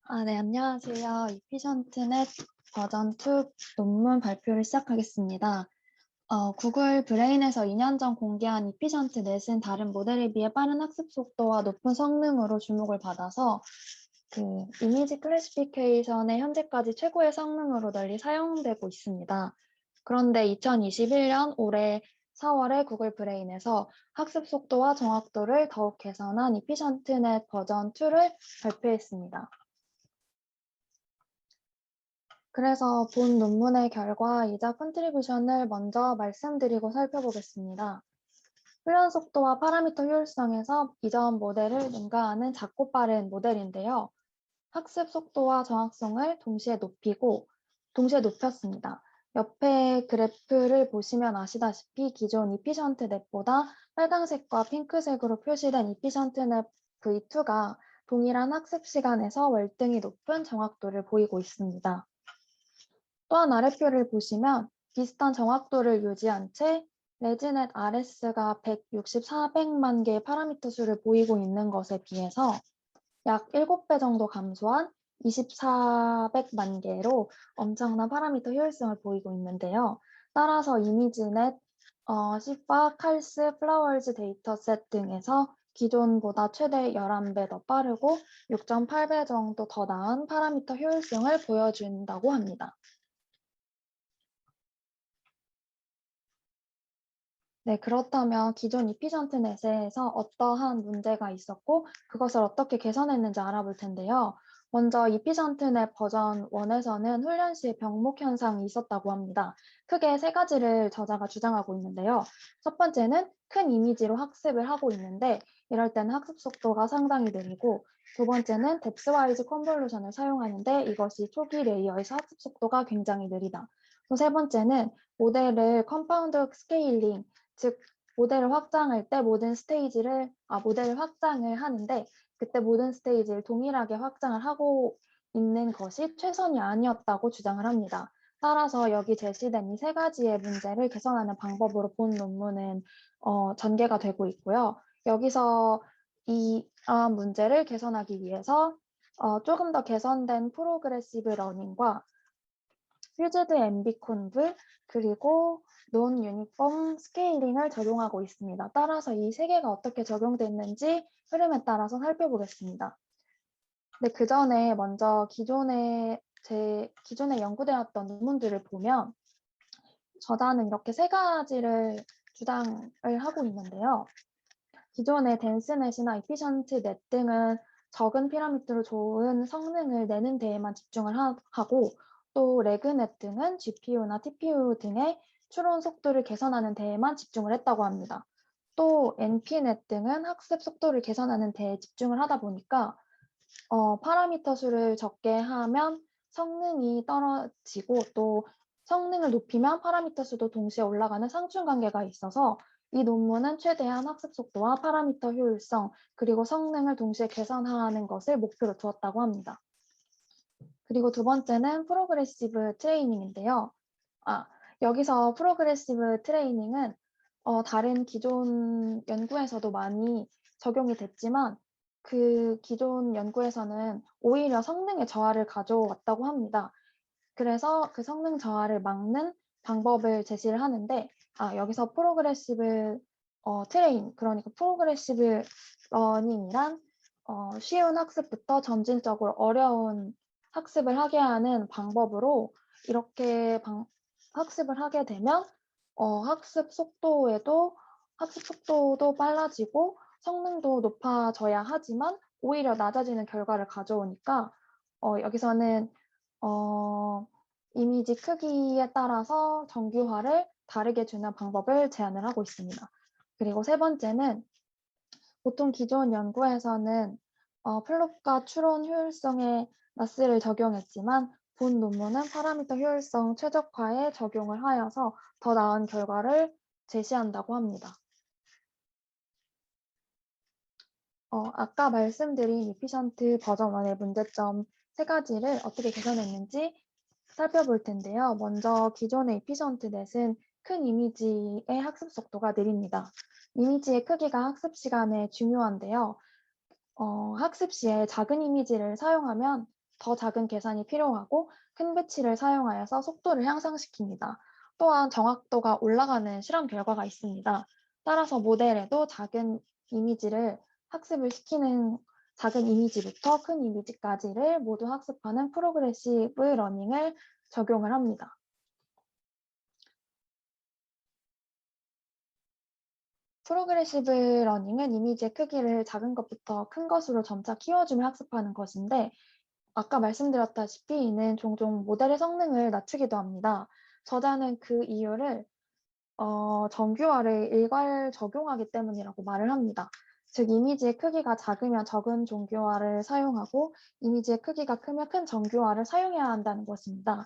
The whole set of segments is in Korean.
네, 안녕하세요. 이피션트넷 버전 2 논문 발표를 시작하겠습니다. 구글 브레인에서 2년 전 공개한 이피션트넷은 다른 모델에 비해 빠른 학습 속도와 높은 성능으로 주목을 받아서 이미지 클래시피케이션의 현재까지 최고의 성능으로 널리 사용되고 있습니다. 그런데 2021년 올해 4월에 구글 브레인에서 학습 속도와 정확도를 더욱 개선한 이피션트넷 버전 2를 발표했습니다. 그래서 본 논문의 결과이자 컨트리뷰션을 먼저 말씀드리고 살펴보겠습니다. 훈련 속도와 파라미터 효율성에서 이전 모델을 능가하는 작고 빠른 모델인데요. 학습 속도와 정확성을 동시에 높였습니다. 옆에 그래프를 보시면 아시다시피 기존 이피션트 넷보다 빨간색과 핑크색으로 표시된 이피션트 넷 V2가 동일한 학습 시간에서 월등히 높은 정확도를 보이고 있습니다. 또한 아래표를 보시면 비슷한 정확도를 유지한 채 레지넷 RS가 160-400만 개의 파라미터 수를 보이고 있는 것에 비해서 약 7배 정도 감소한 2400만 개로 엄청난 파라미터 효율성을 보이고 있는데요. 따라서 이미지넷, 시파, 칼스, 플라워즈 데이터셋 등에서 기존보다 최대 11배 더 빠르고 6.8배 정도 더 나은 파라미터 효율성을 보여준다고 합니다. 네, 그렇다면 기존 이피션트넷에서 어떠한 문제가 있었고 그것을 어떻게 개선했는지 알아볼 텐데요. 먼저 이피션트넷 버전 1에서는 훈련 시 병목 현상이 있었다고 합니다. 크게 세 가지를 저자가 주장하고 있는데요. 첫 번째는 큰 이미지로 학습을 하고 있는데 이럴 때는 학습 속도가 상당히 느리고, 두 번째는 뎁스와이즈 컨볼루션을 사용하는데 이것이 초기 레이어에서 학습 속도가 굉장히 느리다. 또 세 번째는 모델을 컴파운드 스케일링, 즉 모델을 확장할 때 모델을 확장을 하는데 그때 모든 스테이지를 동일하게 확장을 하고 있는 것이 최선이 아니었다고 주장을 합니다. 따라서 여기 제시된 이 세 가지의 문제를 개선하는 방법으로 본 논문은 전개가 되고 있고요. 여기서 이러한 문제를 개선하기 위해서 조금 더 개선된 프로그레시브 러닝과 퓨즈드 앰비콘브 그리고 논 유니폼 스케일링을 적용하고 있습니다. 따라서 이 세 개가 어떻게 적용됐는지 흐름에 따라서 살펴보겠습니다. 네, 그 전에 먼저 기존에 연구되었던 논문들을 보면 저자는 이렇게 세 가지를 주장을 하고 있는데요. 기존의 덴스넷이나 이피션트넷 등은 적은 피라미드로 좋은 성능을 내는 데에만 집중을 하고, 또 레그넷 등은 GPU나 TPU 등의 추론 속도를 개선하는 데에만 집중을 했다고 합니다. 또 NP넷 등은 학습 속도를 개선하는 데에 집중을 하다 보니까 파라미터 수를 적게 하면 성능이 떨어지고, 또 성능을 높이면 파라미터 수도 동시에 올라가는 상충관계가 있어서 이 논문은 최대한 학습 속도와 파라미터 효율성 그리고 성능을 동시에 개선하는 것을 목표로 두었다고 합니다. 그리고 두 번째는 프로그레시브 트레이닝인데요. 여기서 프로그레시브 트레이닝은 다른 기존 연구에서도 많이 적용이 됐지만 그 기존 연구에서는 오히려 성능의 저하를 가져왔다고 합니다. 그래서 그 성능 저하를 막는 방법을 제시를 하는데, 여기서 프로그레시브 그러니까 프로그레시브 러닝이란 쉬운 학습부터 점진적으로 어려운 학습을 하게 하는 방법으로 이렇게 학습을 하게 되면 학습 속도도 빨라지고 성능도 높아져야 하지만 오히려 낮아지는 결과를 가져오니까 여기서는 이미지 크기에 따라서 정교화를 다르게 주는 방법을 제안을 하고 있습니다. 그리고 세 번째는 보통 기존 연구에서는 플롯과 추론 효율성에 나스를 적용했지만 본 논문은 파라미터 효율성 최적화에 적용을 하여서 더 나은 결과를 제시한다고 합니다. 아까 말씀드린 이피션트 버전 1의 문제점 세 가지를 어떻게 개선했는지 살펴볼 텐데요. 먼저 기존의 이피션트 넷은 큰 이미지의 학습 속도가 느립니다. 이미지의 크기가 학습 시간에 중요한데요. 학습 시에 작은 이미지를 사용하면 더 작은 계산이 필요하고 큰 배치를 사용하여서 속도를 향상시킵니다. 또한 정확도가 올라가는 실험 결과가 있습니다. 따라서 모델에도 학습을 시키는 작은 이미지부터 큰 이미지까지를 모두 학습하는 프로그레시브 러닝을 적용을 합니다. 프로그레시브 러닝은 이미지의 크기를 작은 것부터 큰 것으로 점차 키워주며 학습하는 것인데, 아까 말씀드렸다시피 이는 종종 모델의 성능을 낮추기도 합니다. 저자는 그 이유를 정규화를 일괄 적용하기 때문이라고 말을 합니다. 즉, 이미지의 크기가 작으면 적은 정규화를 사용하고 이미지의 크기가 크면 큰 정규화를 사용해야 한다는 것입니다.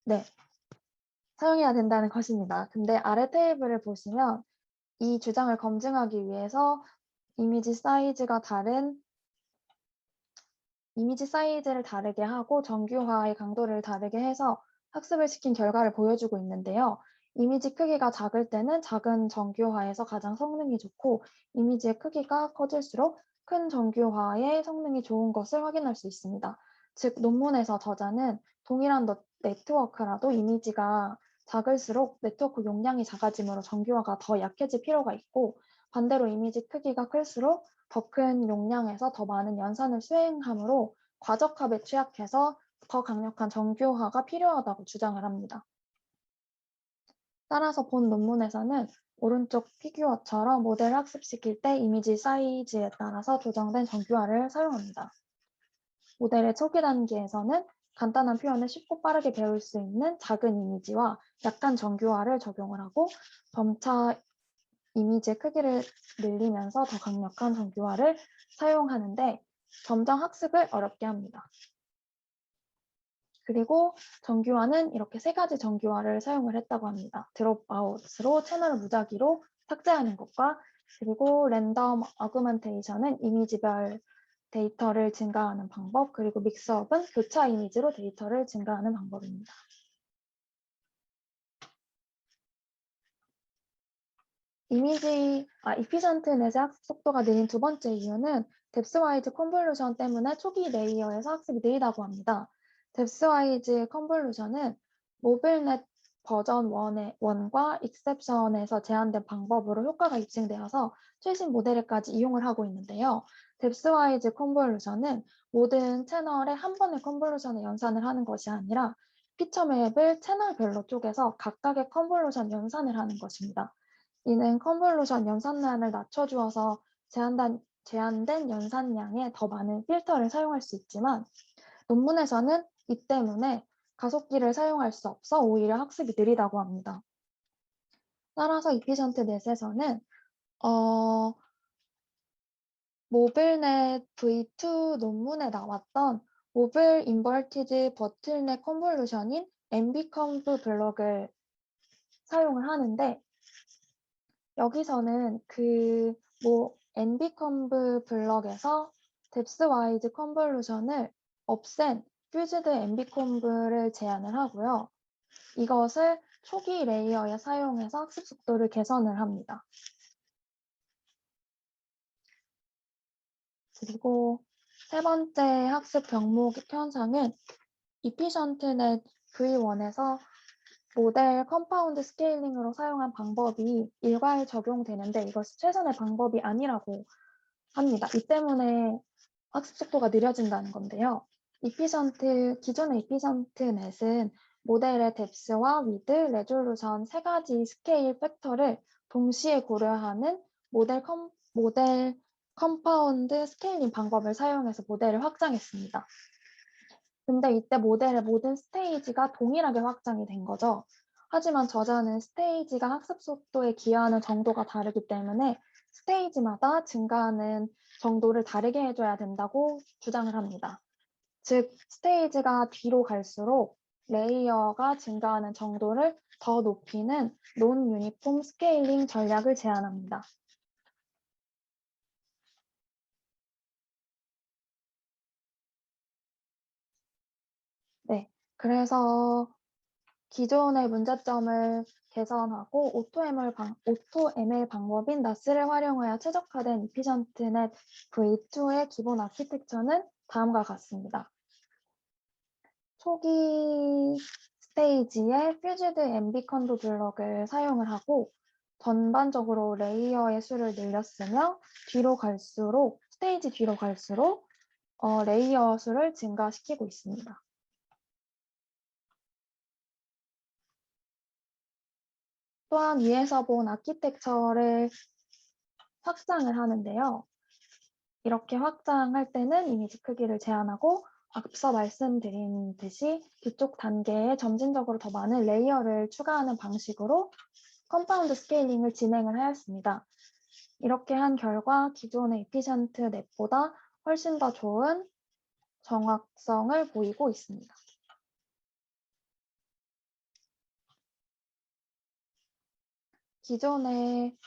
네, 사용해야 된다는 것입니다. 근데 아래 테이블을 보시면 이 주장을 검증하기 위해서 이미지 사이즈를 다르게 하고 정규화의 강도를 다르게 해서 학습을 시킨 결과를 보여주고 있는데요. 이미지 크기가 작을 때는 작은 정규화에서 가장 성능이 좋고 이미지의 크기가 커질수록 큰 정규화의 성능이 좋은 것을 확인할 수 있습니다. 즉, 논문에서 저자는 동일한 네트워크라도 이미지가 작을수록 네트워크 용량이 작아지므로 정규화가 더 약해질 필요가 있고, 반대로 이미지 크기가 클수록 더 큰 용량에서 더 많은 연산을 수행하므로 과적합에 취약해서 더 강력한 정교화가 필요하다고 주장을 합니다. 따라서 본 논문에서는 오른쪽 피규어처럼 모델을 학습시킬 때 이미지 사이즈에 따라서 조정된 정교화를 사용합니다. 모델의 초기 단계에서는 간단한 표현을 쉽고 빠르게 배울 수 있는 작은 이미지와 약간 정교화를 적용을 하고 점차 이미지의 크기를 늘리면서 더 강력한 정교화를 사용하는데 점점 학습을 어렵게 합니다. 그리고 정규화는 이렇게 3가지 정규화를 사용을 했다고 합니다. 드롭아웃으로 채널을 무작위로 삭제하는 것과, 그리고 랜덤 어그먼테이션은 이미지별 데이터를 증가하는 방법, 그리고 믹스업은 교차 이미지로 데이터를 증가하는 방법입니다. 이피전트 넷의 학습 속도가 느린 두 번째 이유는 뎁스와이즈 컨볼루션 때문에 초기 레이어에서 학습이 느리다고 합니다. 뎁스와이즈 컨볼루션은 모빌넷 버전 1과 익셉션에서 제한된 방법으로 효과가 입증되어서 최신 모델에까지 이용을 하고 있는데요. 뎁스와이즈 컨볼루션은 모든 채널에 한 번의 컨볼루션을 연산을 하는 것이 아니라 피처 맵을 채널별로 쪼개서 각각의 컨볼루션 연산을 하는 것입니다. 이는 컨볼루션 연산량을 낮춰주어서 제한된 연산량에 더 많은 필터를 사용할 수 있지만, 논문에서는 이 때문에 가속기를 사용할 수 없어 오히려 학습이 느리다고 합니다. 따라서 이피전트 넷에서는 모빌넷 V2 논문에 나왔던 모빌 인버티드 버틀넷 컨볼루션인 MBconv 블럭을 사용을 하는데, 여기서는 MBconv 블럭에서 뎁스와이즈 컨볼루션을 없앤 퓨즈드 MBconv를 제안을 하고요. 이것을 초기 레이어에 사용해서 학습 속도를 개선을 합니다. 그리고 세 번째 학습 병목 현상은 이피션트넷 V1에서 모델 컴파운드 스케일링으로 사용한 방법이 일괄 적용되는데 이것이 최선의 방법이 아니라고 합니다. 이 때문에 학습 속도가 느려진다는 건데요. 기존의 이피전트 넷은 모델의 뎁스와 위드, 레졸루션 3가지 스케일 팩터를 동시에 고려하는 모델 컴파운드 스케일링 방법을 사용해서 모델을 확장했습니다. 근데 이때 모델의 모든 스테이지가 동일하게 확장이 된 거죠. 하지만 저자는 스테이지가 학습 속도에 기여하는 정도가 다르기 때문에 스테이지마다 증가하는 정도를 다르게 해줘야 된다고 주장을 합니다. 즉, 스테이지가 뒤로 갈수록 레이어가 증가하는 정도를 더 높이는 논 유니폼 스케일링 전략을 제안합니다. 네, 그래서 기존의 문제점을 개선하고 오토ML 방법인 나스를 활용하여 최적화된 이피전트넷 V2의 기본 아키텍처는 다음과 같습니다. 초기 스테이지에 퓨즈드 앰비컨브 블럭을 사용을 하고 전반적으로 레이어의 수를 늘렸으며 스테이지 뒤로 갈수록 레이어 수를 증가시키고 있습니다. 또한 위에서 본 아키텍처를 확장을 하는데요. 이렇게 확장할 때는 이미지 크기를 제한하고 앞서 말씀드린 듯이 뒤쪽 단계에 점진적으로 더 많은 레이어를 추가하는 방식으로 컴파운드 스케일링을 진행을 하였습니다. 이렇게 한 결과 기존의 이피션트 넷보다 훨씬 더 좋은 정확성을 보이고 있습니다. 기존의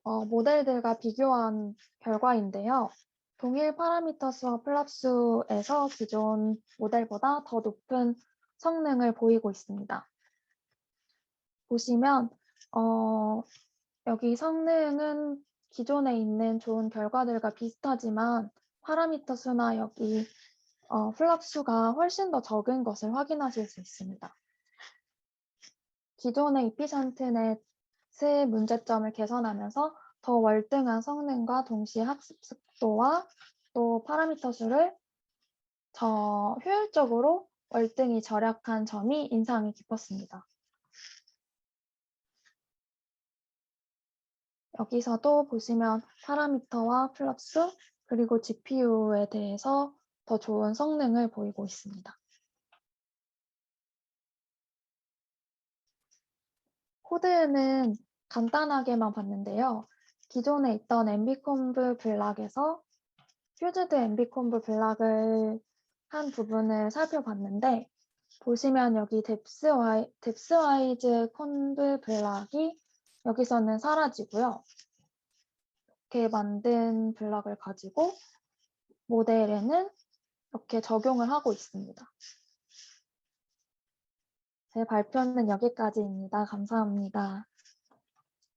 모델들과 비교한 결과인데요. 동일 파라미터 수와 플랍수에서 기존 모델보다 더 높은 성능을 보이고 있습니다. 보시면 여기 성능은 기존에 있는 좋은 결과들과 비슷하지만 파라미터 수나 여기 플랍 수가 훨씬 더 적은 것을 확인하실 수 있습니다. 기존의 이피션트넷의 문제점을 개선하면서 더 월등한 성능과 동시에 학습 속도와 또 파라미터 수를 더 효율적으로 월등히 절약한 점이 인상이 깊었습니다. 여기서도 보시면 파라미터와 플랍수 그리고 GPU에 대해서 더 좋은 성능을 보이고 있습니다. 코드는 간단하게만 봤는데요. 기존에 있던 앰비콤브 블락에서 퓨즈드 앰비콤브 블락을 한 부분을 살펴봤는데 보시면 여기 뎁스와이즈 콤브 블락이 여기서는 사라지고요. 이렇게 만든 블락을 가지고 모델에는 이렇게 적용을 하고 있습니다. 제 발표는 여기까지입니다. 감사합니다.